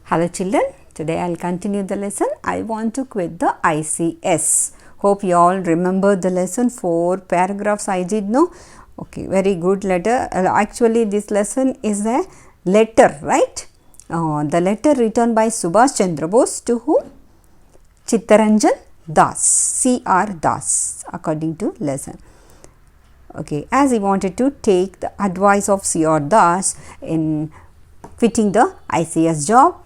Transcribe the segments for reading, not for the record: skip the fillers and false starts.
Hello children, today I will continue the lesson. I want to quit the ICS. Hope you all remember the lesson. 4 paragraphs I did know. Okay, very good letter. Actually this lesson is a letter, right? The letter written by Subhash Chandra Bose to whom? Chittaranjan Das, C.R. Das, according to lesson. Okay, as he wanted to take the advice of C.R. Das in quitting the ICS job,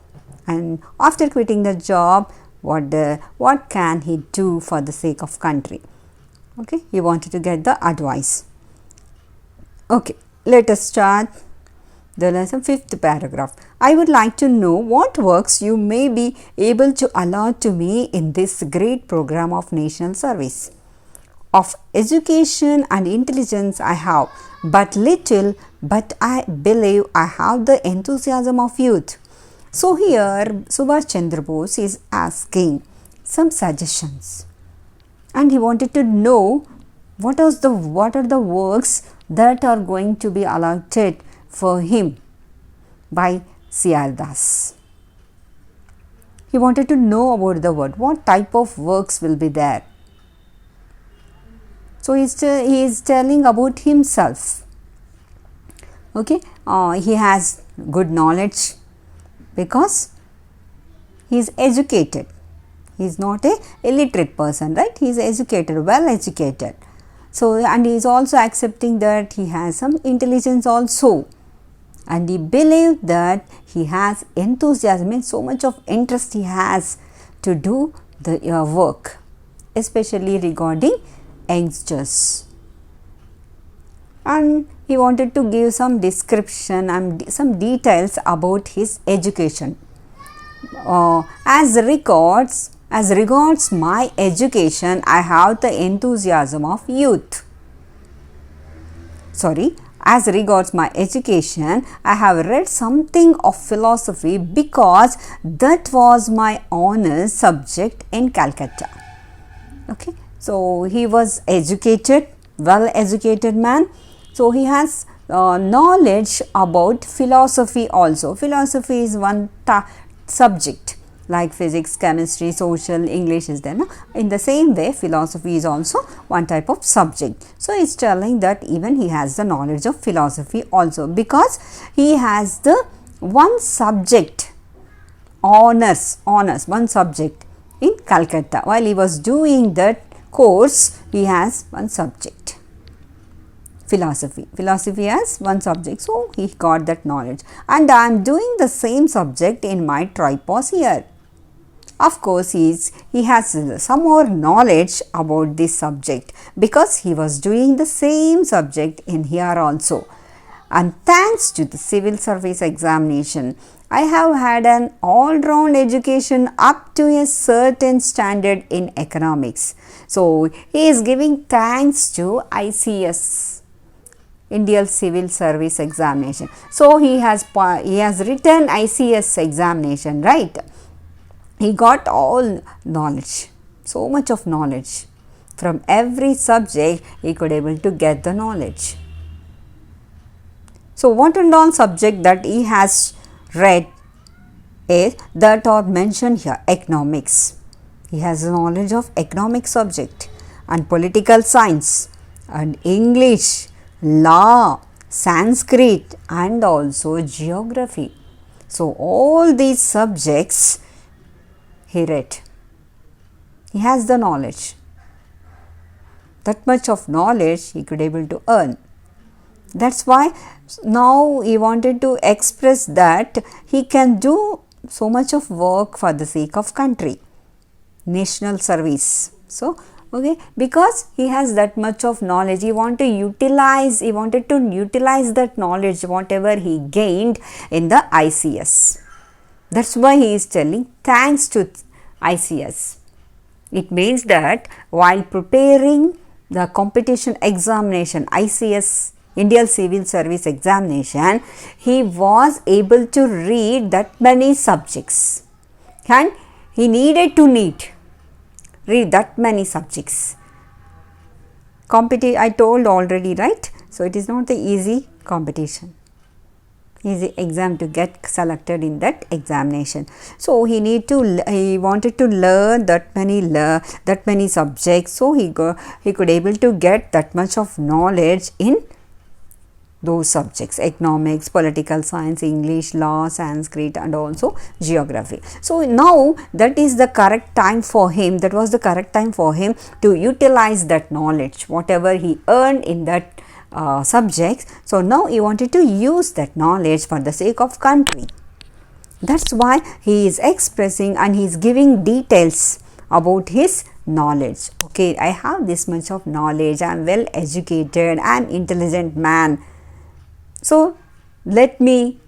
and after quitting the job, what can he do for the sake of country? Okay, he wanted to get the advice. Okay, let us start the lesson. 5th paragraph. I would like to know what works you may be able to allot to me in this great program of national service. Of education and intelligence I have but little, but I believe I have the enthusiasm of youth. So here Subhash Chandra Bose is asking some suggestions, and he wanted to know what are the works that are going to be allotted for him by C.R. Das. He wanted to know about the word, what type of works will be there. So he is telling about himself. Okay, he has good knowledge because he is educated. He is not a illiterate person, right? He is educated, well educated. So, and he is also accepting that he has some intelligence also, and he believes that he has enthusiasm, means so much of interest he has to do the work, especially regarding youngsters. And he wanted to give some description and some details about his education. As regards my education, I have the enthusiasm of youth. As regards my education, I have read something of philosophy because that was my honors subject in Calcutta. Okay, so he was educated, well educated man. So he has knowledge about philosophy also. Philosophy is one subject like physics, chemistry, social, English is there. No? In the same way, philosophy is also one type of subject. So he is telling that even he has the knowledge of philosophy also, because he has the one subject, honors, one subject in Calcutta. While he was doing that course, he has one subject, philosophy as one subject. So he got that knowledge, and I am doing the same subject in my tripos here. Of course, he has some more knowledge about this subject because he was doing the same subject in here also. And thanks to the civil service examination, I have had an all-round education up to a certain standard in economics. So he is giving thanks to ICS, Indian Civil Service Examination. So he has written ICS examination, right? He got all knowledge, so much of knowledge. From every subject, he could able to get the knowledge. So what and all subject that he has read is that are mentioned here. Economics. He has knowledge of economic subject, and political science, and English, law, Sanskrit, and also geography. So all these subjects he read. He has the knowledge. That much of knowledge he could able to earn. That's why now he wanted to express that he can do so much of work for the sake of country, national service. So okay, because he has that much of knowledge, he wanted to utilize that knowledge whatever he gained in the ICS. That's why he is telling thanks to ICS. It means that while preparing the competition examination, ICS, Indian Civil Service Examination, he was able to read that many subjects, and he needed to read that many subjects. I told already, right? So it is not the easy competition. easy exam to get selected in that examination. So he wanted to learn that many subjects, so he could able to get that much of knowledge in those subjects: economics, political science, English, law, Sanskrit, and also geography. So now that is the correct time for him, that was the correct time for him to utilize that knowledge, whatever he earned in that subjects. So now he wanted to use that knowledge for the sake of country. That's why he is expressing and he is giving details about his knowledge. Okay, I have this much of knowledge, I am well educated, I am intelligent man. So let me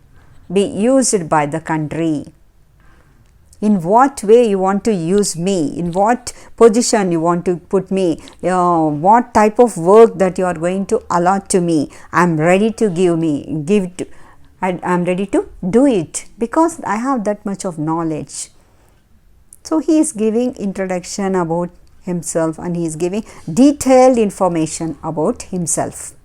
be used by the country. In what way you want to use me, in what position you want to put me, what type of work that you are going to allot to me, I am ready to I am ready to do it because I have that much of knowledge. So he is giving introduction about himself and he is giving detailed information about himself.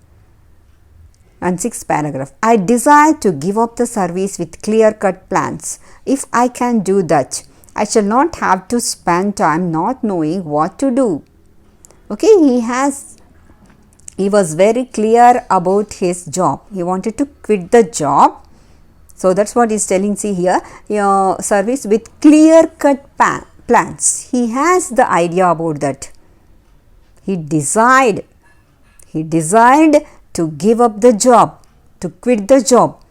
And sixth paragraph, I desire to give up the service with clear-cut plans. If I can do that, I shall not have to spend time not knowing what to do. Okay, he was very clear about his job. He wanted to quit the job. So that's what he's telling. See here, service with clear-cut plans. He has the idea about that. He desired to give up the job, to quit the job.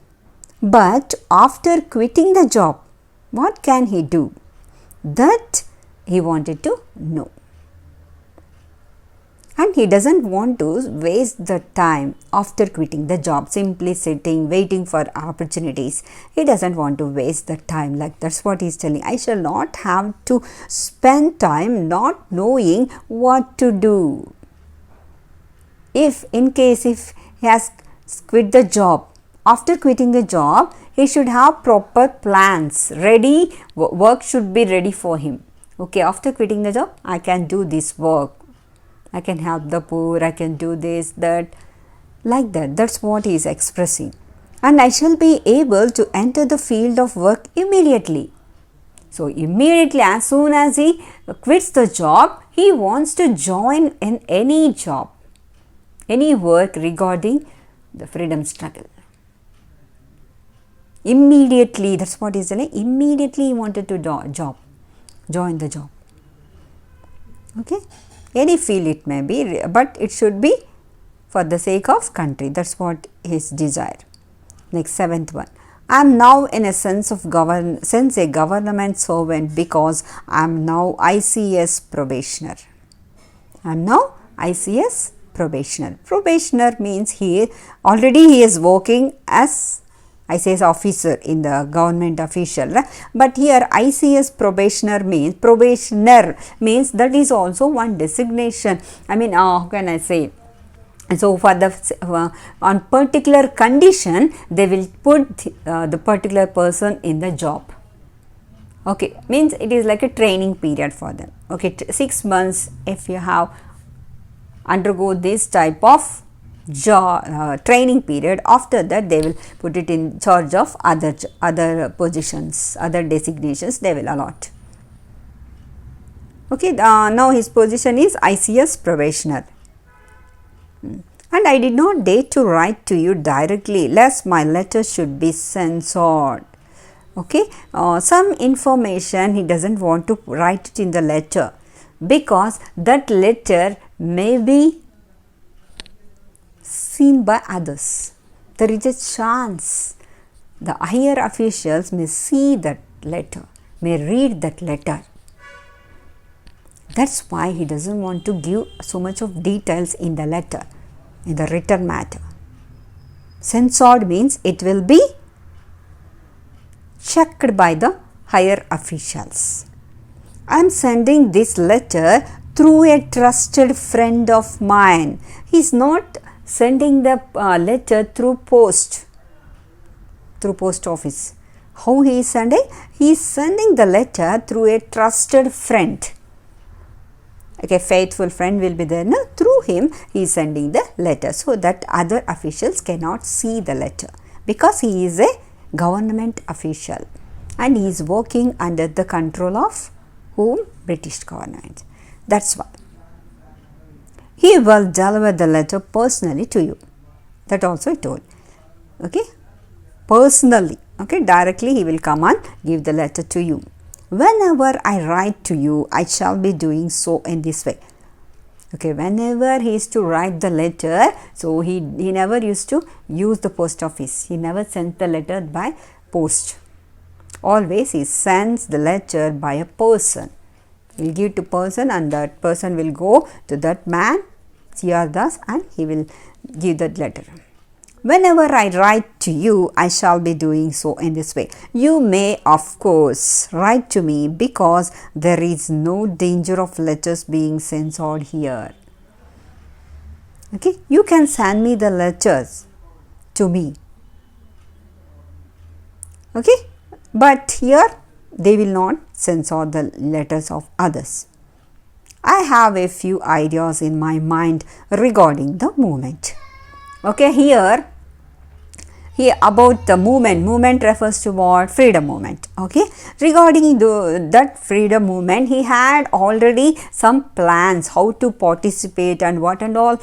But after quitting the job, what can he do? That he wanted to know. And he doesn't want to waste the time after quitting the job, simply sitting, waiting for opportunities. He doesn't want to waste the time. Like that's what he's telling. I shall not have to spend time not knowing what to do. If he has quit the job, after quitting the job, he should have proper plans ready. Work should be ready for him. Okay, after quitting the job, I can do this work. I can help the poor. I can do this, that, like that. That's what he is expressing. And I shall be able to enter the field of work immediately. So immediately, as soon as he quits the job, he wants to join in any job, any work regarding the freedom struggle. Immediately, that's what he's saying. Immediately he wanted to join the job. Okay, any field it may be, but it should be for the sake of country. That's what his desire. Next, seventh one. I am now in a sense a government servant because I am now ICS probationer. I am now ICS probationer. Probationer means he is working as ICS officer in the government official, but here ICS probationer means that is also one designation. I mean, how can I say? So for the on particular condition, they will put the particular person in the job. Okay, means it is like a training period for them. Okay, 6 months if you have undergo this type of training period. After that, they will put it in charge of other positions, other designations they will allot. Okay, now his position is ICS probationer. And I did not dare to write to you directly lest my letter should be censored. Okay, some information he doesn't want to write it in the letter because that letter may be seen by others. There is a chance the higher officials may see that letter, may read that letter. That's why he doesn't want to give so much of details in the letter, in the written matter. Censored means it will be checked by the higher officials. I am sending this letter through a trusted friend of mine. He is not sending the letter through post office. How he is sending? He is sending the letter through a trusted friend. Okay, faithful friend will be there. No? Through him, he is sending the letter so that other officials cannot see the letter. because he is a government official and he is working under the control of whom? British government. That's why. He will deliver the letter personally to you. That also I told. Okay, personally. Okay, directly he will come and give the letter to you. Whenever I write to you, I shall be doing so in this way. Okay, whenever he is to write the letter, so he never used to use the post office. He never sent the letter by post. Always he sends the letter by a person. He will give to person and that person will go to that man, C.R. Das, and he will give that letter. Whenever I write to you, I shall be doing so in this way. You may, of course, write to me because there is no danger of letters being censored here. Okay, you can send me the letters to me. Okay, but here they will not censor the letters of others. I have a few ideas in my mind regarding the movement. Okay, here about the movement refers to what? Freedom movement. Okay, regarding that freedom movement, he had already some plans how to participate and what and all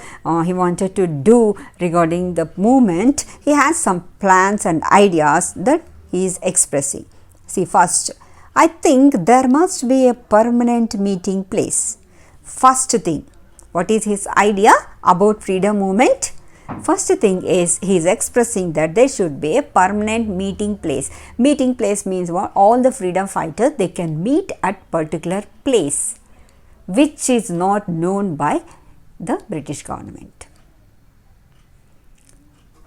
he wanted to do regarding the movement. He has some plans and ideas that he is expressing. See, first, I think there must be a permanent meeting place. First thing, what is his idea about freedom movement? First thing is he is expressing that there should be a permanent meeting place. Meeting place means what? All the freedom fighters, they can meet at particular place which is not known by the British government.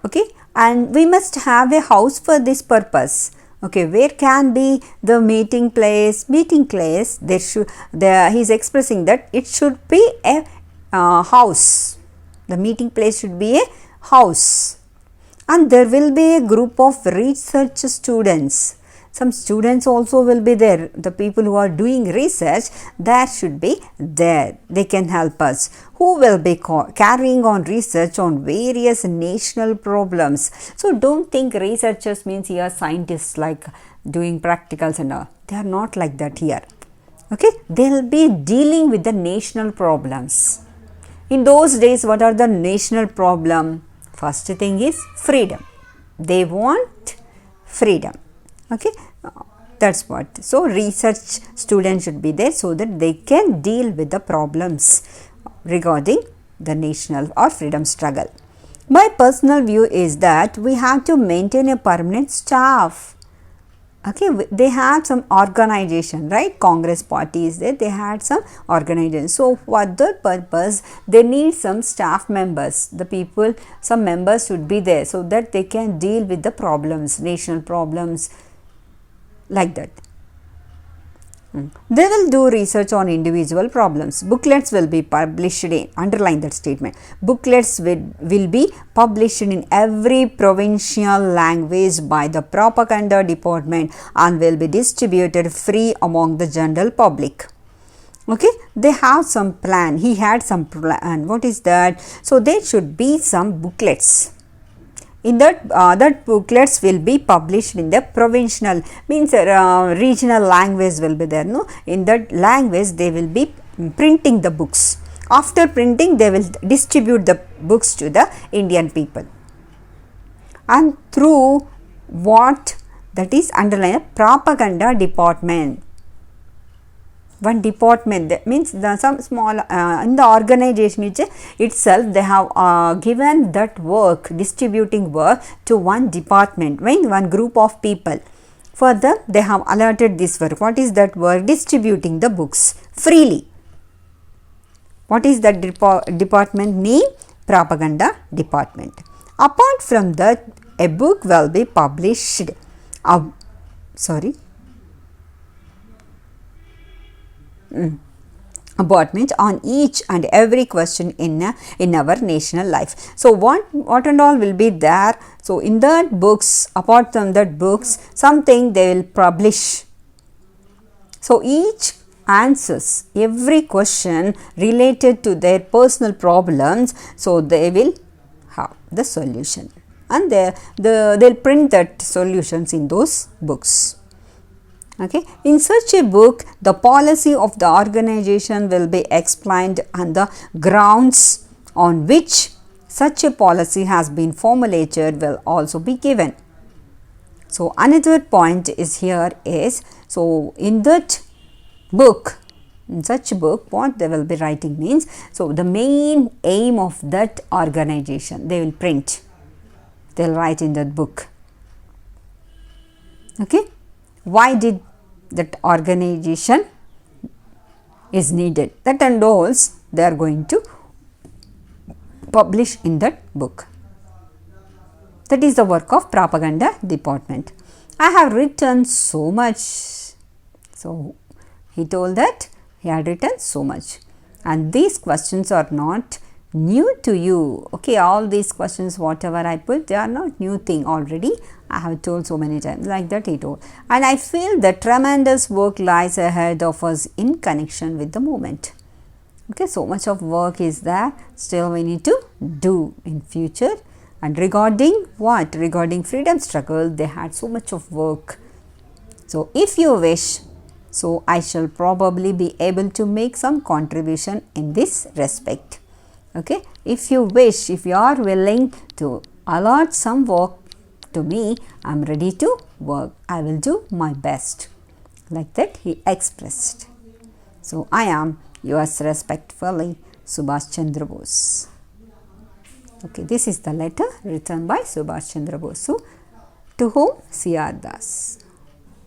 Okay, and we must have a house for this purpose. Okay, where can be the meeting place? Meeting place, he is expressing that it should be a house. The meeting place should be a house, and there will be a group of research students. Some students also will be there. The people who are doing research, that should be there. They can help us. Who will be carrying on research on various national problems. So don't think researchers means here scientists like doing practicals and all. They are not like that here. Okay, they will be dealing with the national problems. In those days, what are the national problem? First thing is freedom. They want freedom. Okay, that's what. So research students should be there so that they can deal with the problems regarding the national or freedom struggle. My personal view is that we have to maintain a permanent staff. Okay, they had some organization, right? Congress party is there, they had some organization. So for that purpose, they need some staff members. The people, some members should be there so that they can deal with the problems, national problems, like that. They will do research on individual problems. Booklets will be published in, underline that statement. Booklets will be published in every provincial language by the propaganda department and will be distributed free among the general public. Okay, they have some plan. He had some plan. What is that? So there should be some booklets. In that booklets will be published in the provincial, means regional language will be there. No, in that language they will be printing the books. After printing, they will distribute the books to the Indian people. And through what? That is underline propaganda department. One department, that means some small in the organization itself they have given that work, distributing work to one department, one group of people. Further, they have allotted this work. What is that work? Distributing the books freely. What is that department name? Propaganda department. Apart from that, a book will be published. Apartment on each and every question in our national life. So what and all will be there? So in that books, apart from that books, something they will publish. So each answers every question related to their personal problems, so they will have the solution. and they'll print that solutions in those books. Okay. In such a book, the policy of the organization will be explained and the grounds on which such a policy has been formulated will also be given. So, another point is here is, so in that book, in such a book, what they will be writing means, so the main aim of that organization they will print, they will write in that book. Okay. Why did that organization is needed, that and all they are going to publish in that book. That is the work of propaganda department. I have written so much. So, he told that he had written so much, and these questions are not new to you. Okay, all these questions whatever I put, they are not new thing, already I have told so many times, like that he told. And I feel that tremendous work lies ahead of us in connection with the movement. Okay, so much of work is there, still we need to do in future. And regarding what? Regarding freedom struggle, they had so much of work. So, if you wish, so I shall probably be able to make some contribution in this respect. Okay, if you wish, if you are willing to allot some work to me, I am ready to work. I will do my best. Like that he expressed. So, I am yours respectfully, Subhash Chandra Bose. Okay, this is the letter written by Subhash Chandra Bose to whom? C.R. Das.